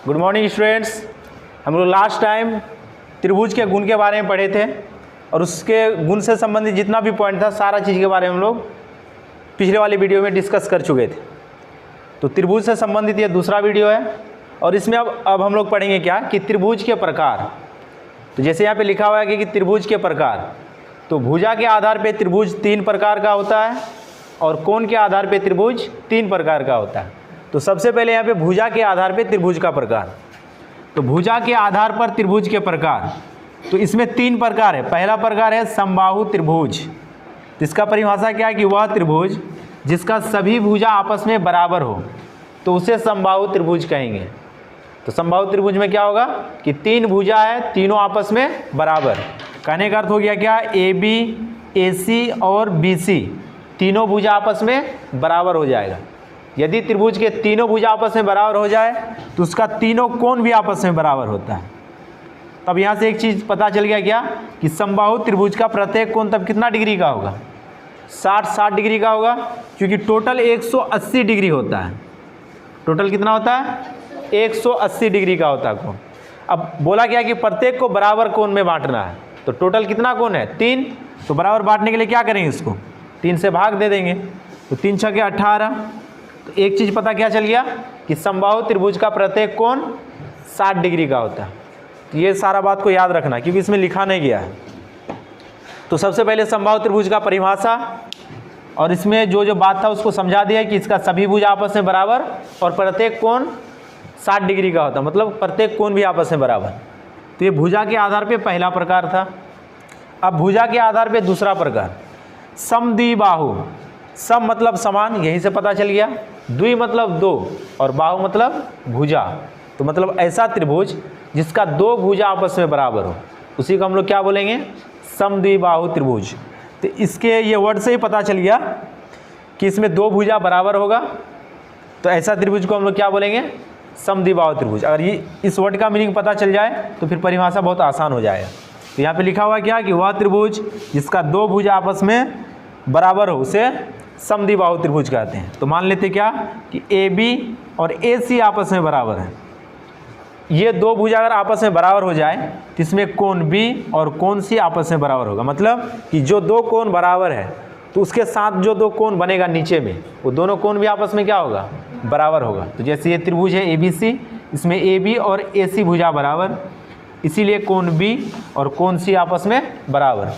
Good morning students. हम लोग last time त्रिभुज के गुण के बारे में पढ़े थे और उसके गुण से संबंधित जितना भी पॉइंट था सारा चीज़ के बारे में हम लोग पिछले वाली वीडियो में डिस्कस कर चुके थे। तो त्रिभुज से संबंधित ये दूसरा वीडियो है और इसमें अब हम लोग पढ़ेंगे क्या कि त्रिभुज के प्रकार। तो जैसे यहाँ पे लिखा हुआ है कि त्रिभुज के प्रकार, तो भुजा के आधार पे त्रिभुज 3 प्रकार का होता है और कोण के आधार पे त्रिभुज 3 प्रकार का होता है। तो सबसे पहले यहाँ पे भुजा के आधार पे त्रिभुज का प्रकार। तो भुजा के आधार पर त्रिभुज के प्रकार, तो इसमें 3 प्रकार है। पहला प्रकार है समबाहु त्रिभुज। इसका परिभाषा क्या है कि वह त्रिभुज जिसका सभी भुजा आपस में बराबर हो तो उसे समबाहु त्रिभुज कहेंगे। तो समबाहु त्रिभुज में क्या होगा कि 3 भुजा है, तीनों आपस में बराबर। कहने का अर्थ हो गया क्या, AB, AC और BC तीनों भुजा आपस में बराबर हो जाएगा। यदि त्रिभुज के तीनों भुजा आपस में बराबर हो जाए तो उसका तीनों कोण भी आपस में बराबर होता है। तब यहाँ से एक चीज़ पता चल गया क्या कि समबाहु त्रिभुज का प्रत्येक कोण तब कितना डिग्री का होगा, 60 डिग्री का होगा, क्योंकि टोटल 180 डिग्री होता है। टोटल कितना होता है, 180 डिग्री का होता है कोण। अब बोला गया कि प्रत्येक को बराबर कोण में बांटना है। तो टोटल कितना कोण है, 3। तो बराबर बांटने के लिए क्या करेंगे, इसको 3 से भाग दे देंगे। तो 3 छके 18। तो एक चीज़ पता क्या चल गया कि समबाहु त्रिभुज का प्रत्येक कोण 60 डिग्री का होता है। तो ये सारा बात को याद रखना क्योंकि इसमें लिखा नहीं गया है। तो सबसे पहले समबाहु त्रिभुज का परिभाषा और इसमें जो बात था उसको समझा दिया कि इसका सभी भुजा आपस में बराबर और प्रत्येक कोण 60 डिग्री का होता है, मतलब प्रत्येक कोण भी आपस में बराबर। तो ये भुजा के आधार पे पहला प्रकार था। अब भुजा के आधार पे दूसरा प्रकार समद्विबाहु। सम मतलब समान, यहीं से पता चल गया। द्वि मतलब 2 और बाहु मतलब भुजा। तो मतलब ऐसा त्रिभुज जिसका 2 भुजा आपस में बराबर हो उसी को हम लोग क्या बोलेंगे, समद्विबाहु त्रिभुज। तो इसके ये वर्ड से ही पता चल गया कि इसमें 2 भुजा बराबर होगा। तो ऐसा त्रिभुज को हम लोग क्या बोलेंगे, समद्विबाहु त्रिभुज। अगर ये इस वर्ड का मीनिंग पता चल जाए तो फिर परिभाषा बहुत आसान हो जाएगा। तो यहाँ पे लिखा हुआ क्या कि वह त्रिभुज जिसका 2 भुजा आपस में बराबर हो उसे समद्विबाहु त्रिभुज कहते हैं। तो मान लेते क्या कि AB और AC आपस में बराबर है। ये 2 भुजा अगर आपस में बराबर हो जाए तो इसमें कोण B और कोण C आपस में बराबर होगा। मतलब कि जो 2 कोण बराबर है तो उसके साथ जो 2 कोण बनेगा नीचे में वो दोनों कोण भी आपस में क्या होगा, बराबर होगा। तो जैसे ये त्रिभुज है ABC, इसमें AB और AC भुजा बराबर, इसीलिए कोण B और कोण C आपस में बराबर।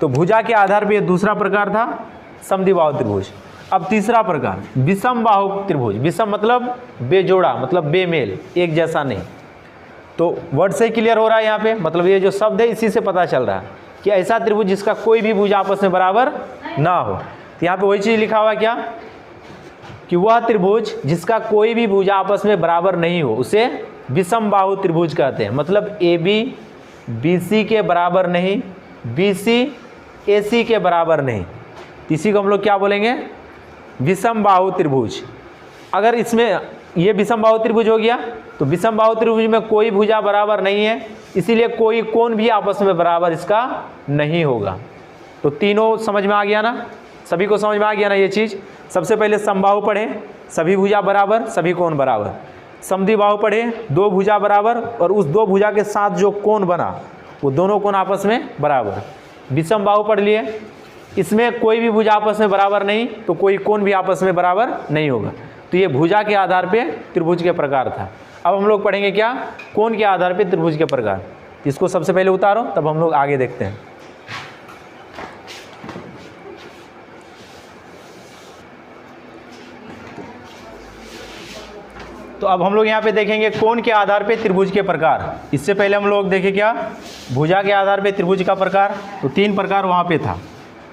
तो भुजा के आधार पर दूसरा प्रकार था समद्विबाहु त्रिभुज। अब तीसरा प्रकार विषमबाहु त्रिभुज। विषम मतलब बेजोड़ा, मतलब बेमेल, एक जैसा नहीं। तो वर्ड से क्लियर हो रहा है यहाँ पे, मतलब ये जो शब्द है इसी से पता चल रहा है कि ऐसा त्रिभुज जिसका कोई भी भुजा आपस में बराबर ना हो। तो यहाँ पे वही चीज़ लिखा हुआ क्या कि वह त्रिभुज जिसका कोई भी भुजा आपस में बराबर नहीं हो उसे विषमबाहु त्रिभुज कहते हैं। मतलब AB BC के बराबर नहीं, BC AC के बराबर नहीं, इसी को हम लोग क्या बोलेंगे, विषमबाहु त्रिभुज। अगर इसमें ये विषमबाहु त्रिभुज हो गया तो विषमबाहु त्रिभुज में कोई भुजा बराबर नहीं है, इसीलिए कोई कोण भी आपस में बराबर इसका नहीं होगा। तो तीनों समझ में आ गया ना, सभी को समझ में आ गया ना ये चीज़। सबसे पहले समबाहु पढ़े, सभी भुजा बराबर, सभी कोण बराबर। समद्विबाहु पढ़े, 2 भुजा बराबर और उस 2 भुजा के साथ जो कोण बना वो दोनों कोण आपस में बराबर। विषमबाहु पढ़ लिए, इसमें कोई भी भुजा आपस में बराबर नहीं तो कोई कोण भी आपस में बराबर नहीं होगा। तो ये भुजा के आधार पे त्रिभुज के प्रकार था। अब हम लोग पढ़ेंगे क्या, कोण के आधार पे त्रिभुज के प्रकार। इसको सबसे पहले उतारो तब हम लोग आगे देखते हैं। तो अब हम लोग यहाँ पे देखेंगे कोण के आधार पे त्रिभुज के प्रकार। इससे पहले हम लोग देखें क्या, भुजा के आधार पे त्रिभुज का प्रकार। तो 3 प्रकार वहाँ पे था।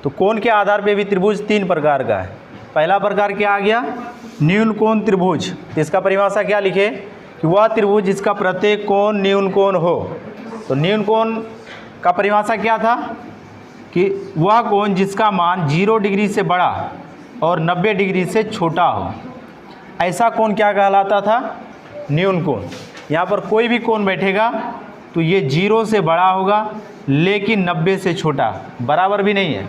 तो कोण के आधार पे भी त्रिभुज 3 प्रकार का है। पहला प्रकार क्या आ गया, न्यून कोण त्रिभुज। तो इसका परिभाषा क्या लिखे कि वह त्रिभुज जिसका प्रत्येक कोण न्यून कोण हो। तो न्यून कोण का परिभाषा क्या था कि वह कोण जिसका मान 0 डिग्री से बड़ा और 90 डिग्री से छोटा हो, ऐसा कोण क्या कहलाता था, न्यून कोण। यहाँ पर कोई भी कोण बैठेगा तो ये 0 से बड़ा होगा लेकिन 90 से छोटा, बराबर भी नहीं है।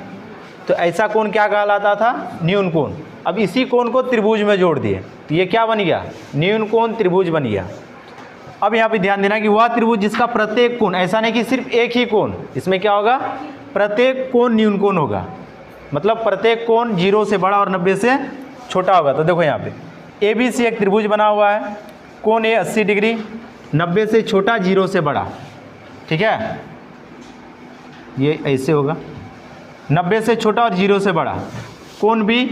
तो ऐसा कोण क्या कहलाता था, न्यून कोण। अब इसी कोण को त्रिभुज में जोड़ दिए तो ये क्या बन गया, न्यून कोण त्रिभुज बन गया। अब यहाँ पे ध्यान देना कि वह त्रिभुज जिसका प्रत्येक कोण, ऐसा नहीं कि सिर्फ एक ही कोण, इसमें क्या होगा, प्रत्येक कोण न्यून कोण होगा, मतलब प्रत्येक कोण 0 से बड़ा और 90 से छोटा होगा। तो देखो यहाँ पे ABC एक त्रिभुज बना हुआ है, कोण A 80 डिग्री, 90 से छोटा 0 से बड़ा, ठीक है, ये ऐसे होगा, 90 से छोटा और 0 से बड़ा। कोण B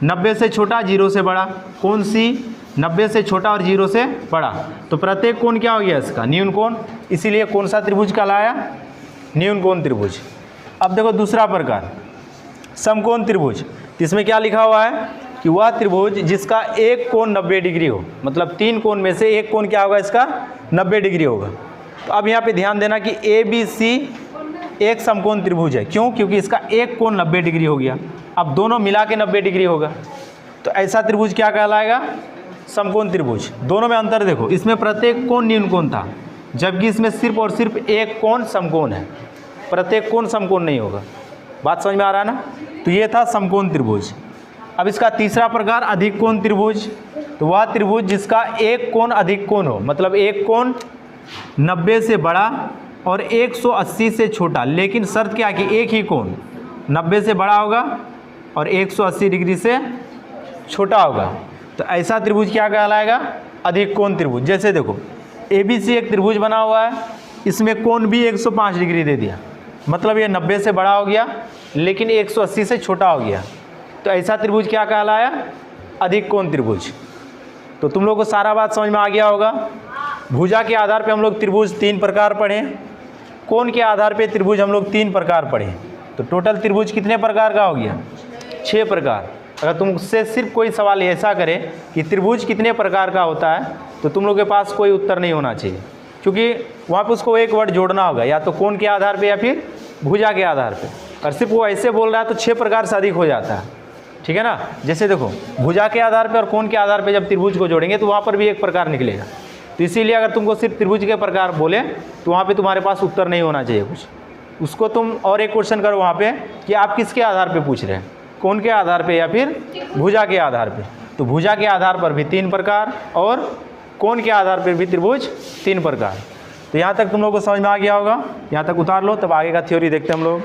90 से छोटा 0 से बड़ा, कोण C 90 से छोटा और 0 से बड़ा। तो प्रत्येक कोण क्या हो गया इसका, न्यून कोण, इसीलिए कौन सा त्रिभुज कहलाया, न्यून कोण त्रिभुज। अब देखो दूसरा प्रकार समकोण त्रिभुज, इसमें क्या लिखा हुआ है कि वह त्रिभुज जिसका एक कोण 90 डिग्री हो, मतलब 3 कोण में से एक कोण क्या होगा इसका 90 डिग्री होगा। तो अब यहाँ पे ध्यान देना कि ABC एक समकोण त्रिभुज है, क्यों, क्योंकि इसका एक कोण 90 डिग्री हो गया, अब दोनों मिला के 90 डिग्री होगा। तो ऐसा त्रिभुज क्या कहलाएगा, समकोण त्रिभुज। दोनों में अंतर देखो, इसमें प्रत्येक कोण न्यून कोण था, जबकि इसमें सिर्फ और सिर्फ एक कोण समकोण है, प्रत्येक कोण समकोण नहीं होगा। बात समझ में आ रहा है ना। तो ये था समकोण त्रिभुज। अब इसका तीसरा प्रकार अधिक कोण त्रिभुज। तो वह त्रिभुज जिसका एक कोण अधिक कोण हो, मतलब एक कोण 90 से बड़ा और 180 से छोटा, लेकिन शर्त क्या है कि एक ही कोण 90 से बड़ा होगा और 180 डिग्री से छोटा होगा। तो ऐसा त्रिभुज क्या कहलाएगा, अधिक कोण त्रिभुज। जैसे देखो ABC एक त्रिभुज बना हुआ है, इसमें कोण भी 105 डिग्री दे दिया, मतलब ये 90 से बड़ा हो गया लेकिन 180 से छोटा हो गया। तो ऐसा त्रिभुज क्या कहलाया, अधिक कोण त्रिभुज। तो तुम लोग को सारा बात समझ में आ गया होगा। भुजा के आधार पे हम लोग त्रिभुज 3 प्रकार पढ़े, कोण के आधार पे त्रिभुज हम लोग 3 प्रकार पढ़े। तो टोटल त्रिभुज कितने प्रकार का हो गया, 6 प्रकार। अगर तुमसे सिर्फ कोई सवाल ऐसा करे कि त्रिभुज कितने प्रकार का होता है, तो तुम लोग के पास कोई उत्तर नहीं होना चाहिए, क्योंकि वहाँ पे उसको एक वर्ड जोड़ना होगा, या तो कोण के आधार पे या फिर भुजा के आधार पे। और सिर्फ वो ऐसे बोल रहा है तो 6 प्रकार से अधिक हो जाता है, ठीक है ना। जैसे देखो भुजा के आधार पे और कोण के आधार पे जब त्रिभुज को जोड़ेंगे तो वहाँ पर भी एक प्रकार निकलेगा। तो इसीलिए अगर तुमको सिर्फ त्रिभुज के प्रकार बोले तो वहाँ पे तुम्हारे पास उत्तर नहीं होना चाहिए कुछ, उसको तुम और एक क्वेश्चन करो वहाँ पे कि आप किसके आधार पे पूछ रहे हैं, कोण के आधार पे या फिर भुजा के आधार पे। तो भुजा के आधार पर भी 3 प्रकार और कोण के आधार पर भी त्रिभुज 3 प्रकार। तो यहाँ तक तुम लोग को समझ में आ गया होगा, यहाँ तक उतार लो, तब आगे का थ्योरी देखते हैं हम लोग।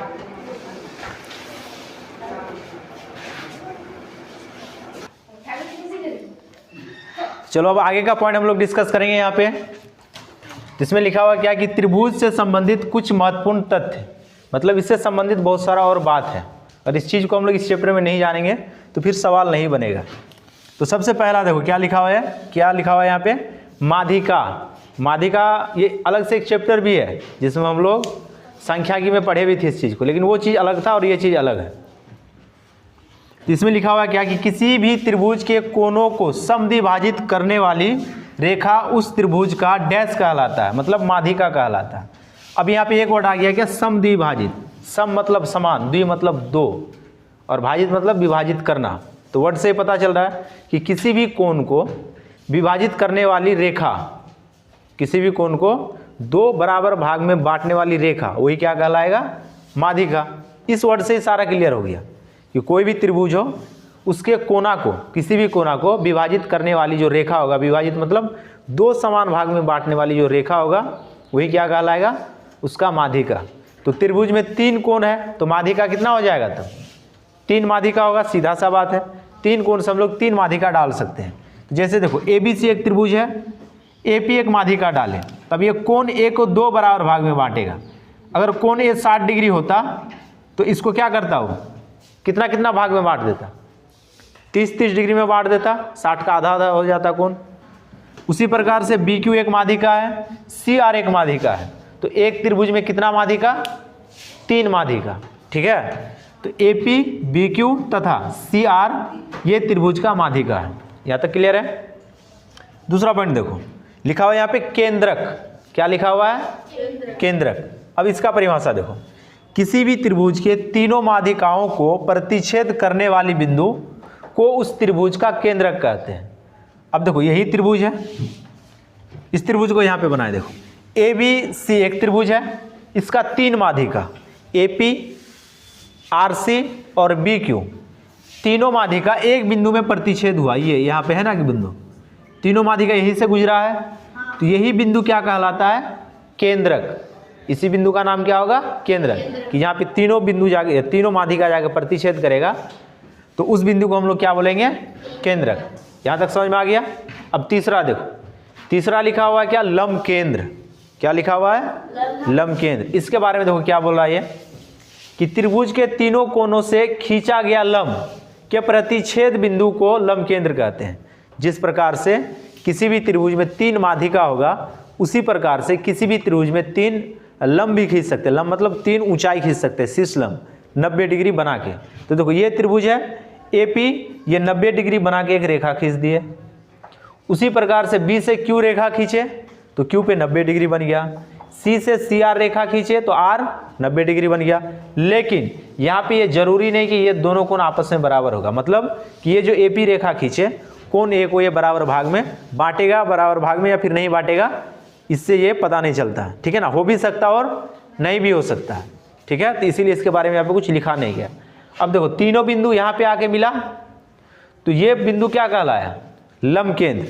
चलो अब आगे का पॉइंट हम लोग डिस्कस करेंगे यहाँ पे। इसमें लिखा हुआ क्या कि त्रिभुज से संबंधित कुछ महत्वपूर्ण तथ्य, मतलब इससे संबंधित बहुत सारा और बात है, और इस चीज़ को हम लोग इस चैप्टर में नहीं जानेंगे तो फिर सवाल नहीं बनेगा। तो सबसे पहला देखो क्या लिखा हुआ है, क्या लिखा हुआ है यहाँ पे, माध्यिका। माध्यिका ये अलग से एक चैप्टर भी है जिसमें हम लोग सांख्यिकी में पढ़े भी थे इस चीज़ को, लेकिन वो चीज़ अलग था और ये चीज़ अलग है। तो इसमें लिखा हुआ है क्या कि किसी भी त्रिभुज के कोणों को समद्विभाजित करने वाली रेखा उस त्रिभुज का डैश कहलाता है, मतलब माध्यिका कहलाता है। अब यहाँ पे एक वर्ड आ गया क्या, समद्विभाजित। सम मतलब समान, द्वि मतलब दो, और भाजित मतलब विभाजित करना। तो वर्ड से पता चल रहा है कि किसी भी कोण को विभाजित करने वाली रेखा, किसी भी कोण को 2 बराबर भाग में बांटने वाली रेखा, वही क्या कहलाएगा, माध्यिका। इस वर्ड से ही सारा क्लियर हो गया कि कोई भी त्रिभुज हो उसके कोना को, किसी भी कोना को विभाजित करने वाली जो रेखा होगा, विभाजित मतलब 2 समान भाग में बांटने वाली जो रेखा होगा, वही क्या कहलाएगा, उसका माध्यिका। तो त्रिभुज में 3 कोण है तो माध्यिका कितना हो जाएगा, तब 3 माध्यिका होगा, सीधा सा बात है। 3 कोण से हम लोग 3 माध्यिका डाल सकते हैं। जैसे देखो ABC एक त्रिभुज है, AP एक माध्यिका डालें, तब ये कोण A को 2 बराबर भाग में बांटेगा। अगर कोण A 60 डिग्री होता तो इसको क्या करता हो, कितना कितना भाग में बांट देता, 30-30 डिग्री में बांट देता, 60 का आधा हो जाता कोण। उसी प्रकार से BQ एक माध्यिका है, CR एक माध्यिका है, तो एक त्रिभुज में कितना माध्यिका, 3 माध्यिका, ठीक है। तो AP, BQ तथा CR ये त्रिभुज का माध्यिका है। यहाँ तक क्लियर है। दूसरा पॉइंट देखो, लिखा हुआ है यहाँ पे केंद्रक। क्या लिखा हुआ है, केंद्रक। अब इसका परिभाषा देखो, किसी भी त्रिभुज के तीनों माध्यिकाओं को प्रतिच्छेद करने वाली बिंदु को उस त्रिभुज का केंद्रक कहते हैं। अब देखो यही त्रिभुज है, इस त्रिभुज को यहाँ पे बनाए देखो, ABC एक त्रिभुज है, इसका 3 माध्यिका AP, RC और BQ, तीनों माध्यिका एक बिंदु में प्रतिच्छेद हुआ। ये यहाँ पे है ना कि बिंदु, तीनों माध्यिका यहीं से गुजरा है, तो यही बिंदु क्या कहलाता है? केंद्रक। इसी बिंदु का नाम क्या होगा? केंद्रक। कि यहाँ पे तीनों बिंदु जाके, तीनों माध्यिका जाके प्रतिच्छेद करेगा, तो उस बिंदु को हम लोग क्या बोलेंगे? केंद्रक। यहाँ तक समझ में आ गया? अब तीसरा देखो, तीसरा लिखा हुआ है क्या? लंब केंद्र। क्या लिखा हुआ है? लंब केंद्र। इसके बारे में देखो क्या बोल रहा है ये, कि त्रिभुज के तीनों कोनों से खींचा गया लंब के प्रतिच्छेद बिंदु को लंब केंद्र कहते हैं। जिस प्रकार से किसी भी त्रिभुज में 3 माध्यिका होगा, उसी प्रकार से किसी भी त्रिभुज में 3 लंब भी खींच सकते हैं। लंब मतलब 3 ऊंचाई खींच सकते हैं, शीर्ष लंब 90 डिग्री बना के। तो देखो ये त्रिभुज है AP, ये 90 डिग्री बना के एक रेखा खींच दिए। उसी प्रकार से B से Q रेखा खींचे तो Q पे 90 डिग्री बन गया। C से CR रेखा खींचे तो R 90 डिग्री बन गया। लेकिन यहाँ पे ये जरूरी नहीं कि ये दोनों कोण आपस में बराबर होगा। मतलब कि ये जो AP रेखा खींचे, कोण A को ये बराबर भाग में बांटेगा, बराबर भाग में, या फिर नहीं बांटेगा, इससे ये पता नहीं चलता है। ठीक है ना? हो भी सकता और नहीं भी हो सकता है। ठीक है, तो इसीलिए इसके बारे में यहाँ पे कुछ लिखा नहीं गया। अब देखो तीनों बिंदु यहाँ पे आके मिला, तो ये बिंदु क्या कहलाया? लंब केंद्र।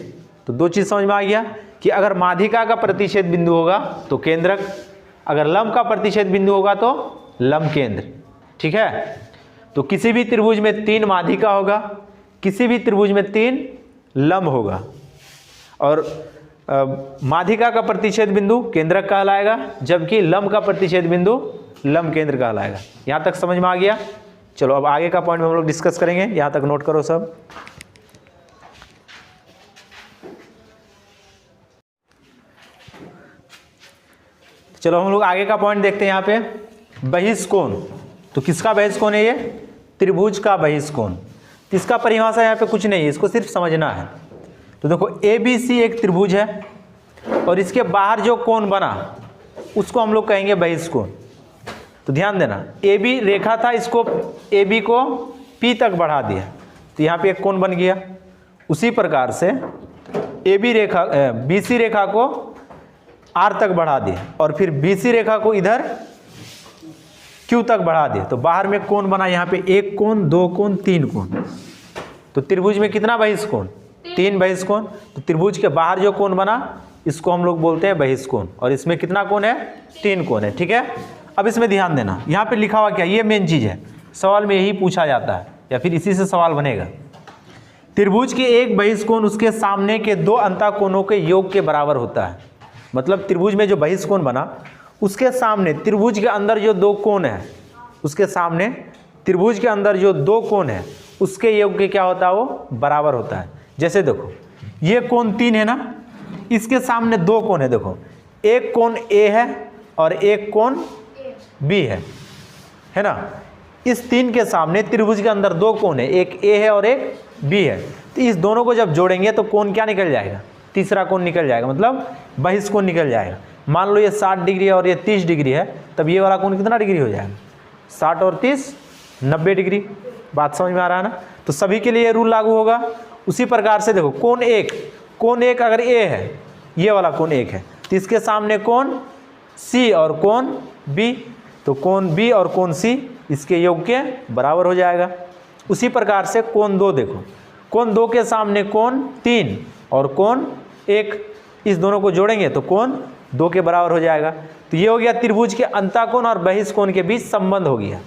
तो 2 चीज समझ में आ गया कि अगर माध्यिका का प्रतिच्छेद बिंदु होगा तो केंद्रक, अगर लंब का प्रतिच्छेद बिंदु होगा तो लंब केंद्र। ठीक है, तो किसी भी त्रिभुज में 3 माध्यिका होगा, किसी भी त्रिभुज में 3 लंब होगा, और माध्यिका का प्रतिच्छेद बिंदु केंद्रक कहलाएगा, जबकि लंब का प्रतिच्छेद बिंदु लंब केंद्र कहलाएगा। यहाँ तक समझ में आ गया? चलो अब आगे का पॉइंट में हम लोग डिस्कस करेंगे। यहाँ तक नोट करो सब। चलो हम लोग आगे का पॉइंट देखते हैं। यहाँ पे बहिष्कोण। तो किसका बहिष्कोण है? ये त्रिभुज का बहिष्कोण। इसका परिभाषा यहाँ पे कुछ नहीं है, इसको सिर्फ समझना है। तो देखो ABC एक त्रिभुज है, और इसके बाहर जो कोण बना उसको हम लोग कहेंगे बहिष्कोण। तो ध्यान देना, AB रेखा था, इसको AB को P तक बढ़ा दिया, तो यहाँ पे एक कोण बन गया। उसी प्रकार से AB रेखा BC रेखा को R तक बढ़ा दिया, और फिर BC रेखा को इधर Q तक बढ़ा दिया, तो बाहर में कोण बना यहाँ पे 1 कोण, 2 कोण, 3 कोण। तो त्रिभुज में कितना बहिष्कोण? 3 बहिष्कोण। तो त्रिभुज के बाहर जो कोण बना इसको हम लोग बोलते हैं बहिष्कोण, और इसमें कितना कोण है? 3 कोण है। ठीक है, अब इसमें ध्यान देना, यहाँ पे लिखा हुआ क्या? ये मेन चीज है, सवाल में यही पूछा जाता है, या फिर इसी से सवाल बनेगा। त्रिभुज के एक बहिष्कोण उसके सामने के 2 अंतःकोणों के योग के बराबर होता है। मतलब त्रिभुज में जो बहिष्कोण बना उसके सामने त्रिभुज के अंदर जो 2 कोण है, उसके सामने त्रिभुज के अंदर जो 2 कोण है उसके योग के क्या होता है? वो बराबर होता है। जैसे देखो ये कोण 3 है ना, इसके सामने 2 कोण है। देखो एक कोण A है और एक कोण B है ना। इस 3 के सामने त्रिभुज के अंदर 2 कोण है, एक A है और एक B है। तो इस दोनों को जब जोड़ेंगे तो कोण क्या निकल जाएगा? तीसरा कोण निकल जाएगा, मतलब बहिष्कोण निकल जाएगा। मान लो ये 60 डिग्री है और ये 30 डिग्री है, तब ये वाला कोण कितना डिग्री हो जाएगा? 60 और 30 90 डिग्री। बात समझ में आ रहा है ना? तो सभी के लिए रूल लागू होगा। उसी प्रकार से देखो कोण 1 अगर A है, ये वाला कोण 1 है, तो इसके सामने कोण C और कोण B, तो कोण B और कोण C इसके योग के बराबर हो जाएगा। उसी प्रकार से कोण 2 देखो, कोण 2 के सामने कोण 3 और कोण 1, इस दोनों को जोड़ेंगे तो कोण 2 के बराबर हो जाएगा। तो ये हो गया त्रिभुज के अंतःकोण और बहिष्कोण के बीच संबंध हो गया।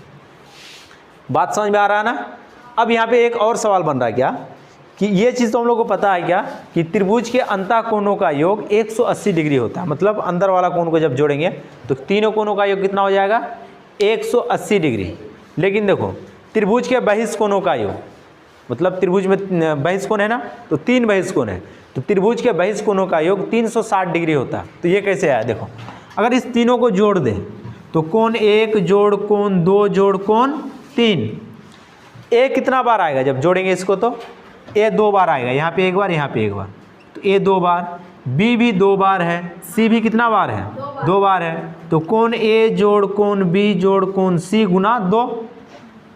बात समझ में आ रहा है ना? अब यहाँ पे एक और सवाल बन रहा है क्या, कि ये चीज़ तो हम लोग को पता है क्या, कि त्रिभुज के अंतःकोणों का योग 180 डिग्री होता है। मतलब अंदर वाला कोण को जब जोड़ेंगे तो तीनों कोणों का योग कितना हो जाएगा? 180 डिग्री। लेकिन देखो त्रिभुज के बहिष्कोणों का योग, मतलब त्रिभुज में बहिष्कोण है ना, तो 3 बहिष्कोण है, तो त्रिभुज के बहिष्कोणों का योग 360 डिग्री होता है। तो ये कैसे आया? देखो अगर इस तीनों को जोड़ दें तो कोण 1 जोड़ कोण 2 जोड़ कोण 3, A कितना बार आएगा जब जोड़ेंगे इसको? तो A 2 बार आएगा, यहाँ पे 1 बार, यहाँ पे 1 बार, तो A 2 बार, B भी 2 बार है, C भी कितना बार है? 2 बार है। तो कोण A जोड़ कोण B जोड़ कोण C गुना 2,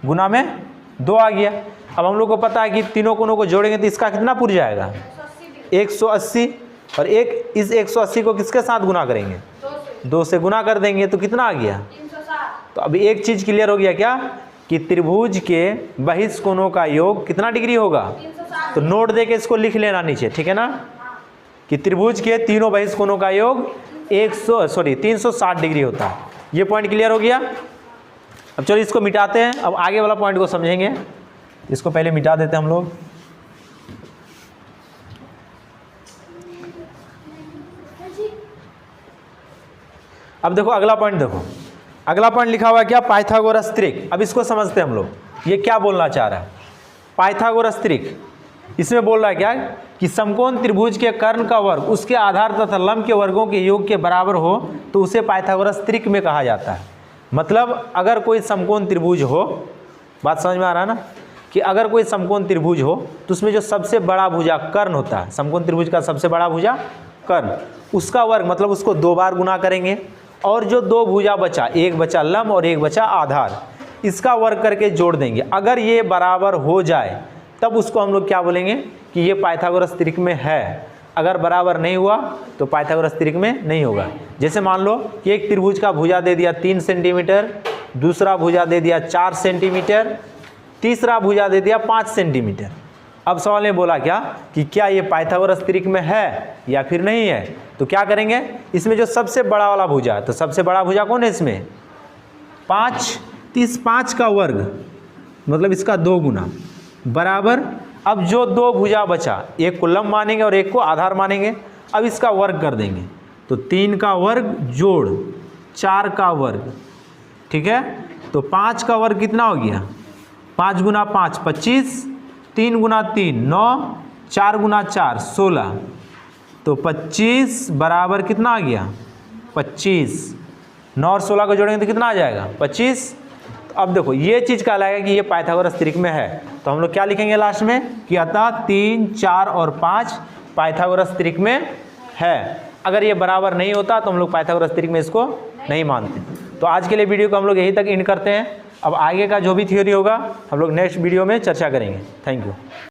गुना में 2 आ गया। अब हम लोग को पता है कि तीनों कोणों को जोड़ेंगे तो इसका कितना पुर जाएगा? 180, और एक इस 180 को किसके साथ गुना करेंगे? 2 से गुना कर देंगे तो कितना आ गया? 360। तो अब एक चीज क्लियर हो गया क्या, कि त्रिभुज के बहिष्कोणों का योग कितना डिग्री होगा? तो नोट दे के इसको लिख लेना नीचे, ठीक है ना? कि त्रिभुज के तीनों बहिष्कोणों का योग 360 डिग्री होता है। ये पॉइंट क्लियर हो गया। अब चलो इसको मिटाते हैं, अब आगे वाला पॉइंट को समझेंगे। इसको पहले मिटा देते हैं हम लोग। अब देखो अगला पॉइंट, देखो अगला पॉइंट लिखा हुआ है क्या, पाइथागोरस त्रिक। अब इसको समझते हैं हम लोग, ये क्या बोलना चाह रहा है। पाइथागोरस त्रिक इसमें बोल रहा है क्या कि समकोण त्रिभुज के कर्ण का वर्ग उसके आधार तथा लंब के वर्गों के योग के बराबर हो तो उसे पाइथागोरस त्रिक में कहा जाता है। मतलब अगर कोई समकोण त्रिभुज हो, बात समझ में आ रहा है ना, कि अगर कोई समकोण त्रिभुज हो तो उसमें जो सबसे बड़ा भुजा कर्ण होता है, समकोण त्रिभुज का सबसे बड़ा भुजा कर्ण, उसका वर्ग मतलब उसको 2 बार गुना करेंगे और जो 2 भुजा बचा, एक बचा लंब और एक बचा आधार, इसका वर्ग करके जोड़ देंगे। अगर ये बराबर हो जाए तब उसको हम लोग क्या बोलेंगे कि ये पाइथागोरस त्रिक में है। अगर बराबर नहीं हुआ तो पाइथागोरस त्रिक में नहीं होगा। जैसे मान लो कि एक त्रिभुज का भुजा दे दिया 3 सेंटीमीटर, दूसरा भुजा दे दिया 4 सेंटीमीटर, तीसरा भुजा दे दिया 5 सेंटीमीटर। अब सवाल में बोला क्या कि क्या ये पाइथागोरस त्रिक में है या फिर नहीं है। तो क्या करेंगे, इसमें जो सबसे बड़ा वाला भुजा है, तो सबसे बड़ा भुजा कौन है इसमें 5, 5 का वर्ग मतलब इसका 2 गुना बराबर। अब जो 2 भुजा बचा, एक को लंब मानेंगे और एक को आधार मानेंगे। अब इसका वर्ग कर देंगे, तो 3 का वर्ग जोड़ 4 का वर्ग, ठीक है। तो 5 का वर्ग कितना हो गया, 5 गुना 5 25, 3 गुना 3 9, 4 गुना 4 16, तो 25 बराबर कितना आ गया 25। 9 और 16 को जोड़ेंगे तो कितना आ जाएगा 25। अब देखो ये चीज़ कहलाएगा कि ये पाइथागोरस त्रिक में है। तो हम लोग क्या लिखेंगे लास्ट में कि अतः 3, 4 और 5 पाइथागोरस त्रिक में है। अगर ये बराबर नहीं होता तो हम लोग पाइथागोरस त्रिक में इसको नहीं मानते। तो आज के लिए वीडियो को हम लोग यहीं तक एंड करते हैं। अब आगे का जो भी थ्योरी होगा हम लोग नेक्स्ट वीडियो में चर्चा करेंगे। Thank you.